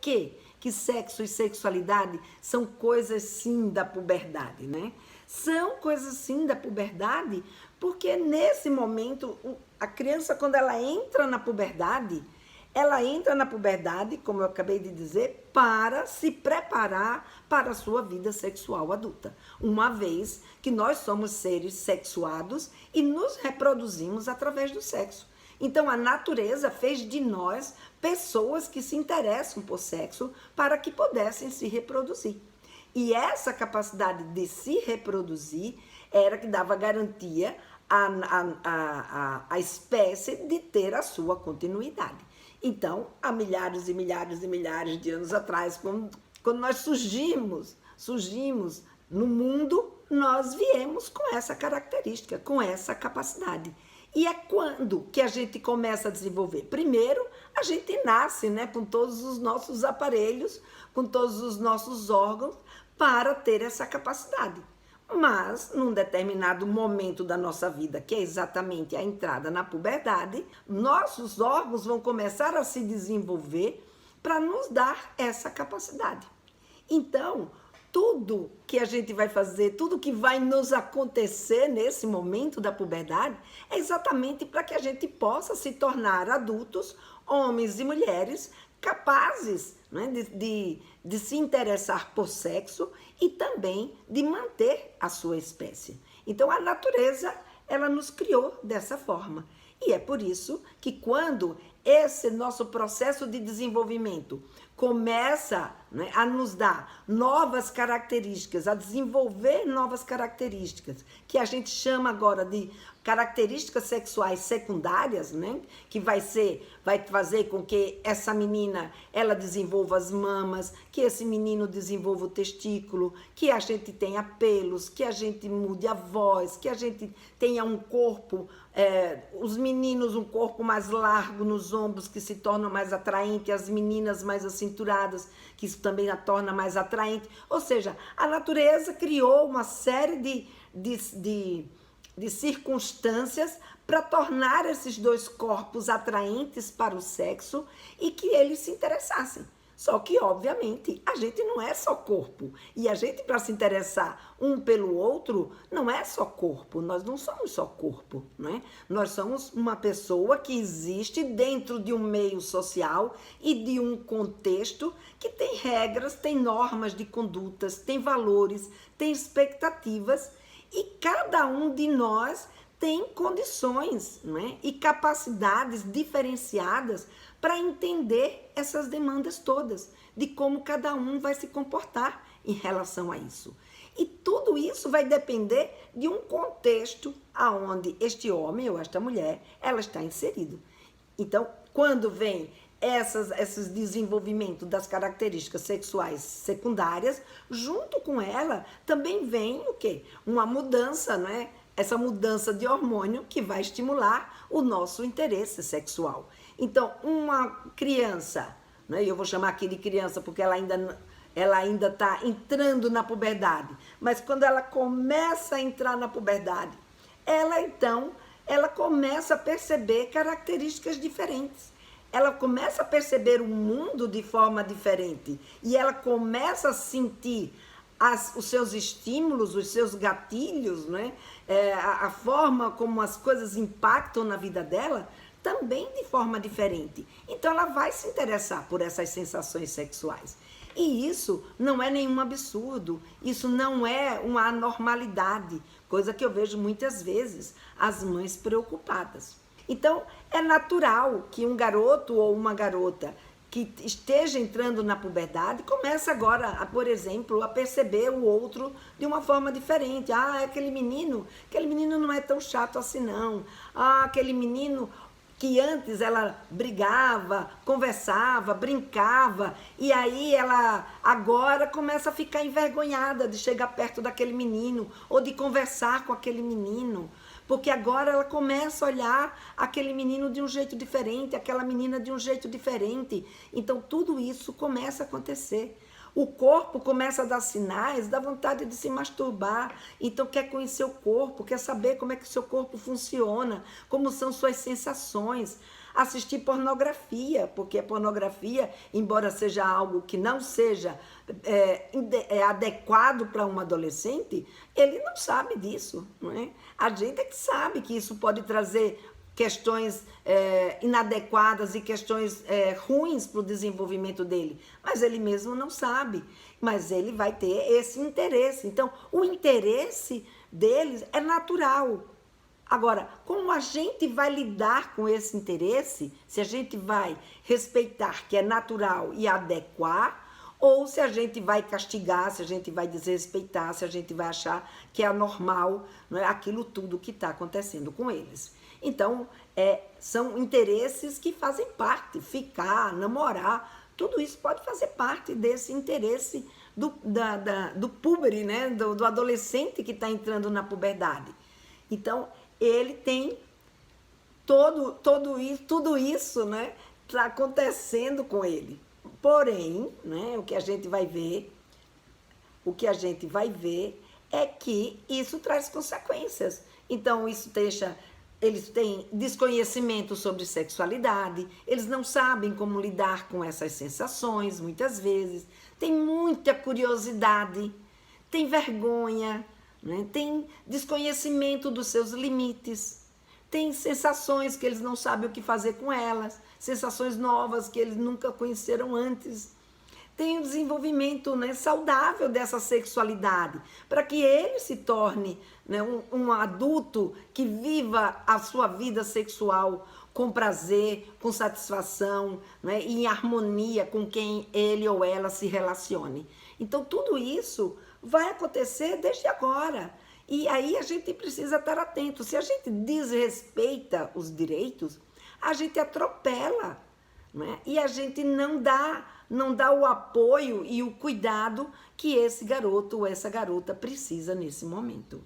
que sexo e sexualidade são coisas sim da puberdade, né? São coisas sim da puberdade, porque nesse momento a criança, quando ela entra na puberdade, como eu acabei de dizer, para se preparar para a sua vida sexual adulta. Uma vez que nós somos seres sexuados e nos reproduzimos através do sexo. Então, a natureza fez de nós pessoas que se interessam por sexo para que pudessem se reproduzir. E essa capacidade de se reproduzir era que dava garantia à espécie de ter a sua continuidade. Então, há milhares e milhares e milhares de anos atrás, quando nós surgimos no mundo, nós viemos com essa característica, com essa capacidade. E é quando que a gente começa a desenvolver? Primeiro, a gente nasce, né, com todos os nossos aparelhos, com todos os nossos órgãos, para ter essa capacidade. Mas, num determinado momento da nossa vida, que é exatamente a entrada na puberdade, nossos órgãos vão começar a se desenvolver para nos dar essa capacidade. Então, tudo que a gente vai fazer, tudo que vai nos acontecer nesse momento da puberdade, é exatamente para que a gente possa se tornar adultos, homens e mulheres, capazes, né, de se interessar por sexo e também de manter a sua espécie. Então, a natureza, ela nos criou dessa forma. E é por isso que quando esse nosso processo de desenvolvimento começa, né, a nos dar novas características, a desenvolver novas características, que a gente chama agora de características sexuais secundárias, né, que vai fazer com que essa menina ela desenvolva as mamas, que esse menino desenvolva o testículo, que a gente tenha pelos, que a gente mude a voz, que a gente tenha um corpo, os meninos um corpo mais largo nos ombros, que se torna mais atraente, as meninas mais acinturadas, que isso também a torna mais atraente. Ou seja, a natureza criou uma série de circunstâncias para tornar esses dois corpos atraentes para o sexo e que eles se interessassem. Só que, obviamente, a gente não é só corpo. E a gente, para se interessar um pelo outro, não é só corpo. Nós não somos só corpo, né? Nós somos uma pessoa que existe dentro de um meio social e de um contexto que tem regras, tem normas de condutas, tem valores, tem expectativas. E cada um de nós tem condições, né, e capacidades diferenciadas para entender essas demandas todas, de como cada um vai se comportar em relação a isso. E tudo isso vai depender de um contexto aonde este homem ou esta mulher, ela está inserido. Então, quando vem esses desenvolvimento das características sexuais secundárias, junto com ela também vem o quê? Uma mudança, né? Essa mudança de hormônio que vai estimular o nosso interesse sexual. Então, uma criança, né? Eu vou chamar aqui de criança porque ela ainda está entrando na puberdade, mas quando ela começa a entrar na puberdade, ela começa a perceber características diferentes. Ela começa a perceber o mundo de forma diferente e ela começa a sentir os seus estímulos, os seus gatilhos, né? A forma como as coisas impactam na vida dela também de forma diferente. Então ela vai se interessar por essas sensações sexuais. E isso não é nenhum absurdo, isso não é uma anormalidade, coisa que eu vejo muitas vezes as mães preocupadas. Então, é natural que um garoto ou uma garota que esteja entrando na puberdade comece agora, por exemplo, a perceber o outro de uma forma diferente. Ah, aquele menino não é tão chato assim não. Ah, aquele menino que antes ela brigava, conversava, brincava, e aí ela agora começa a ficar envergonhada de chegar perto daquele menino ou de conversar com aquele menino. Porque agora ela começa a olhar aquele menino de um jeito diferente, aquela menina de um jeito diferente. Então, tudo isso começa a acontecer. O corpo começa a dar sinais da vontade de se masturbar. Então, quer conhecer o corpo, quer saber como é que o seu corpo funciona, como são suas sensações. assistir pornografia, porque a pornografia, embora seja algo que não seja adequado para um adolescente, ele não sabe disso, não é? A gente é que sabe que isso pode trazer questões inadequadas e questões ruins para o desenvolvimento dele, mas ele mesmo não sabe, mas ele vai ter esse interesse. Então, o interesse deles é natural. Agora, como a gente vai lidar com esse interesse, se a gente vai respeitar que é natural e adequar, ou se a gente vai castigar, se a gente vai desrespeitar, se a gente vai achar que é anormal, não é, aquilo tudo que está acontecendo com eles. Então, são interesses que fazem parte, ficar, namorar, tudo isso pode fazer parte desse interesse do púbere, né? do adolescente que está entrando na puberdade. Então, ele tem tudo isso, né, está acontecendo com ele. Porém, né, o que a gente vai ver é que isso traz consequências. Então, isso deixa... Eles têm desconhecimento sobre sexualidade, eles não sabem como lidar com essas sensações, muitas vezes. Tem muita curiosidade, tem vergonha, né? Tem desconhecimento dos seus limites, tem sensações que eles não sabem o que fazer com elas, sensações novas que eles nunca conheceram antes. Tem o desenvolvimento, né, saudável dessa sexualidade, para que ele se torne, né, um adulto que viva a sua vida sexual com prazer, com satisfação, né, e em harmonia com quem ele ou ela se relacione. Então, tudo isso vai acontecer desde agora. E aí a gente precisa estar atento. Se a gente desrespeita os direitos, a gente atropela, né? E a gente não dá o apoio e o cuidado que esse garoto ou essa garota precisa nesse momento.